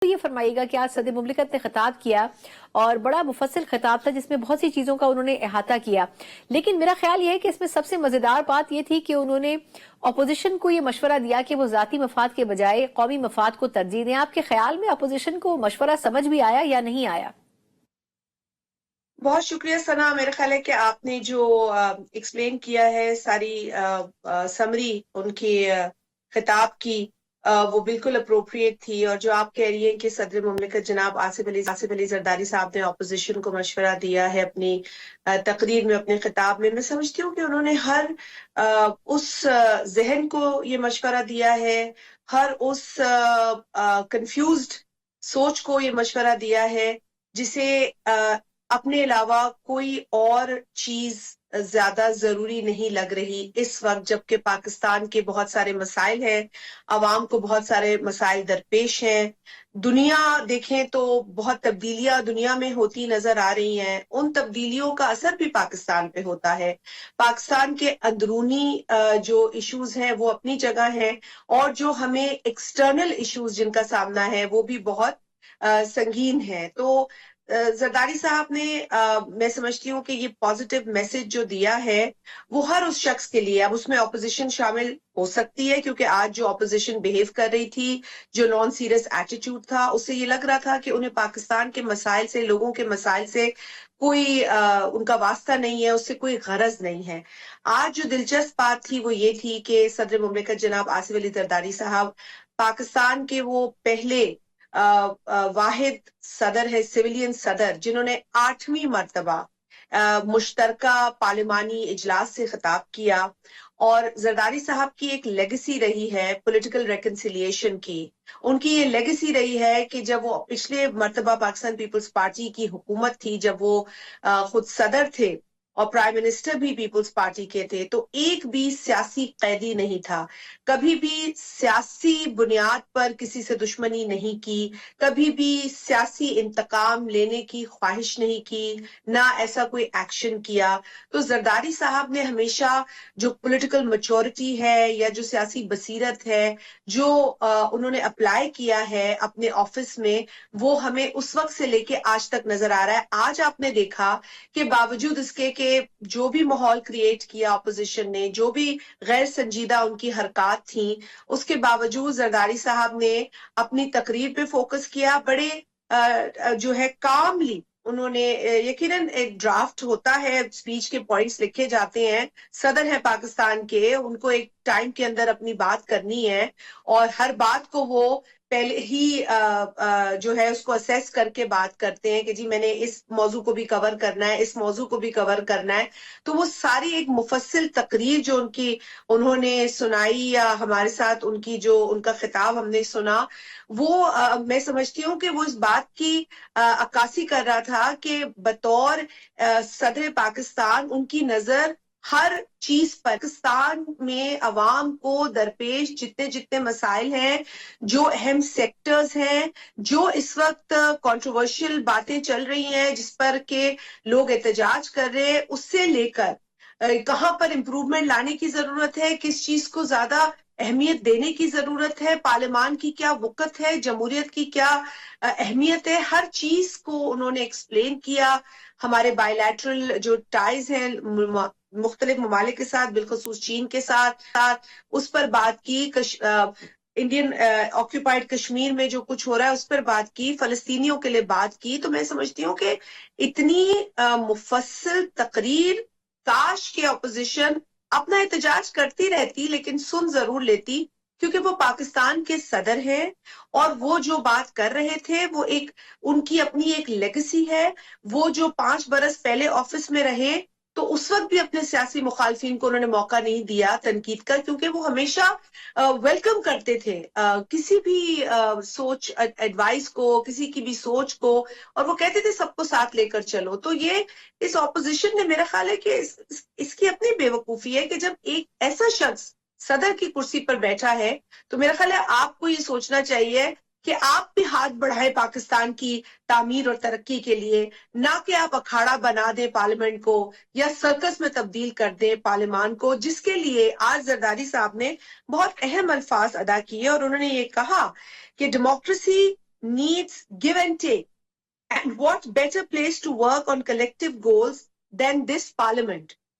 یہ فرمائیے گا کہ آج صدر مملکت نے خطاب کیا اور بڑا مفصل خطاب تھا جس میں بہت سی چیزوں کا انہوں نے احاطہ کیا، لیکن میرا خیال یہ ہے کہ اس میں سب سے مزیدار بات یہ تھی کہ انہوں نے اپوزیشن کو یہ مشورہ دیا کہ وہ ذاتی مفاد کے بجائے قومی مفاد کو ترجیح دیں۔ آپ کے خیال میں اپوزیشن کو مشورہ سمجھ بھی آیا یا نہیں آیا؟ بہت شکریہ ثنا، میرا خیال ہے کہ آپ نے جو ایکسپلین کیا ہے ساری سمری ان کی خطاب کی وہ بالکل اپروپریٹ تھی، اور جو آپ کہہ رہی ہیں کہ صدر مملکت جناب آصف علی زرداری صاحب نے اپوزیشن کو مشورہ دیا ہے اپنی تقریر میں، اپنے خطاب میں سمجھتی ہوں کہ انہوں نے ہر اس ذہن کو یہ مشورہ دیا ہے، ہر اس کنفیوزڈ سوچ کو یہ مشورہ دیا ہے جسے اپنے علاوہ کوئی اور چیز زیادہ ضروری نہیں لگ رہی اس وقت، جبکہ پاکستان کے بہت سارے مسائل ہیں، عوام کو بہت سارے مسائل درپیش ہیں، دنیا دیکھیں تو بہت تبدیلیاں دنیا میں ہوتی نظر آ رہی ہیں، ان تبدیلیوں کا اثر بھی پاکستان پہ ہوتا ہے۔ پاکستان کے اندرونی جو ایشوز ہیں وہ اپنی جگہ ہیں، اور جو ہمیں ایکسٹرنل ایشوز جن کا سامنا ہے وہ بھی بہت سنگین ہے۔ تو زرداری صاحب نے میں سمجھتی ہوں کہ یہ پازیٹیو میسج جو دیا ہے وہ ہر اس شخص کے لیے، اب اس میں اپوزیشن شامل ہو سکتی ہے کیونکہ آج جو اپوزیشن بیہیو کر رہی تھی، جو نان سیریس ایٹیٹیوڈ تھا، اس سے یہ لگ رہا تھا کہ انہیں پاکستان کے مسائل سے، لوگوں کے مسائل سے کوئی ان کا واسطہ نہیں ہے، اس سے کوئی غرض نہیں ہے۔ آج جو دلچسپ بات تھی وہ یہ تھی کہ صدر مملکت جناب آصف علی زرداری صاحب پاکستان کے وہ پہلے واحد صدر ہے، سویلین صدر، جنہوں نے 8ویں مرتبہ مشترکہ پارلیمانی اجلاس سے خطاب کیا، اور زرداری صاحب کی ایک لیگیسی رہی ہے پولیٹیکل ریکنسیلیشن کی۔ ان کی یہ لیگیسی رہی ہے کہ جب وہ پچھلے مرتبہ پاکستان پیپلز پارٹی کی حکومت تھی، جب وہ خود صدر تھے اور پرائم منسٹر بھی پیپلز پارٹی کے تھے، تو ایک بھی سیاسی قیدی نہیں تھا، کبھی بھی سیاسی بنیاد پر کسی سے دشمنی نہیں کی، کبھی بھی سیاسی انتقام لینے کی خواہش نہیں کی، نہ ایسا کوئی ایکشن کیا۔ تو زرداری صاحب نے ہمیشہ جو پولیٹیکل میچورٹی ہے یا جو سیاسی بصیرت ہے جو انہوں نے اپلائی کیا ہے اپنے آفس میں، وہ ہمیں اس وقت سے لے کے آج تک نظر آ رہا ہے۔ آج آپ نے دیکھا کہ باوجود اس کے کہ جو بھی ماحول کریٹ کیا اپوزیشن نے، جو بھی غیر سنجیدہ ان کی حرکات تھیں، اس کے باوجود زرداری صاحب نے اپنی تقریر پہ فوکس کیا، بڑے جو ہے کاملی انہوں نے، یقیناً ایک ڈرافٹ ہوتا ہے، اسپیچ کے پوائنٹس لکھے جاتے ہیں، صدر ہے پاکستان کے، ان کو ایک ٹائم کے اندر اپنی بات کرنی ہے، اور ہر بات کو وہ پہلے ہی جو ہے اس کو اسیس کر کے بات کرتے ہیں کہ جی میں نے اس موضوع کو بھی کور کرنا ہے، اس موضوع کو بھی کور کرنا ہے۔ تو وہ ساری ایک مفصل تقریر جو انہوں نے سنائی، یا ہمارے ساتھ ان کی جو ان کا خطاب ہم نے سنا، وہ میں سمجھتی ہوں کہ وہ اس بات کی عکاسی کر رہا تھا کہ بطور صدر پاکستان ان کی نظر ہر چیز پر، پاکستان میں عوام کو درپیش جتنے مسائل ہیں، جو اہم سیکٹرز ہیں، جو اس وقت کنٹروورشل باتیں چل رہی ہیں جس پر کہ لوگ احتجاج کر رہے ہیں، اس سے لے کر کہاں پر امپروومنٹ لانے کی ضرورت ہے، کس چیز کو زیادہ اہمیت دینے کی ضرورت ہے، پارلیمان کی کیا وقت ہے، جمہوریت کی کیا اہمیت ہے، ہر چیز کو انہوں نے ایکسپلین کیا۔ ہمارے بائی لیٹرل جو ٹائز ہیں مختلف ممالک کے ساتھ، بالخصوص چین کے ساتھ اس پر بات کی، انڈین آکوپائڈ کشمیر میں جو کچھ ہو رہا ہے اس پر بات کی، فلسطینیوں کے لیے بات کی۔ تو میں سمجھتی ہوں کہ اتنی مفصل تقریر کاش کے اپوزیشن اپنا احتجاج کرتی رہتی لیکن سن ضرور لیتی، کیونکہ وہ پاکستان کے صدر ہیں، اور وہ جو بات کر رہے تھے وہ ایک ان کی اپنی ایک لیگیسی ہے۔ وہ جو 5 برس پہلے آفس میں رہے تو اس وقت بھی اپنے سیاسی مخالفین کو انہوں نے موقع نہیں دیا تنقید کا، کیونکہ وہ ہمیشہ ویلکم کرتے تھے کسی بھی سوچ ایڈوائس کو، کسی کی بھی سوچ کو، اور وہ کہتے تھے سب کو ساتھ لے کر چلو۔ تو یہ اس اپوزیشن نے، میرا خیال ہے کہ اس کی اپنی بے وقوفی ہے کہ جب ایک ایسا شخص صدر کی کرسی پر بیٹھا ہے تو میرا خیال ہے آپ کو یہ سوچنا چاہیے کہ آپ بھی ہاتھ بڑھائیں پاکستان کی تعمیر اور ترقی کے لیے، نہ کہ آپ اکھاڑا بنا دیں پارلیمنٹ کو یا سرکس میں تبدیل کر دیں پارلیمان کو، جس کے لیے آج زرداری صاحب نے بہت اہم الفاظ ادا کیے، اور انہوں نے یہ کہا کہ democracy needs give and take. And what better place to work on collective goals than this parliament?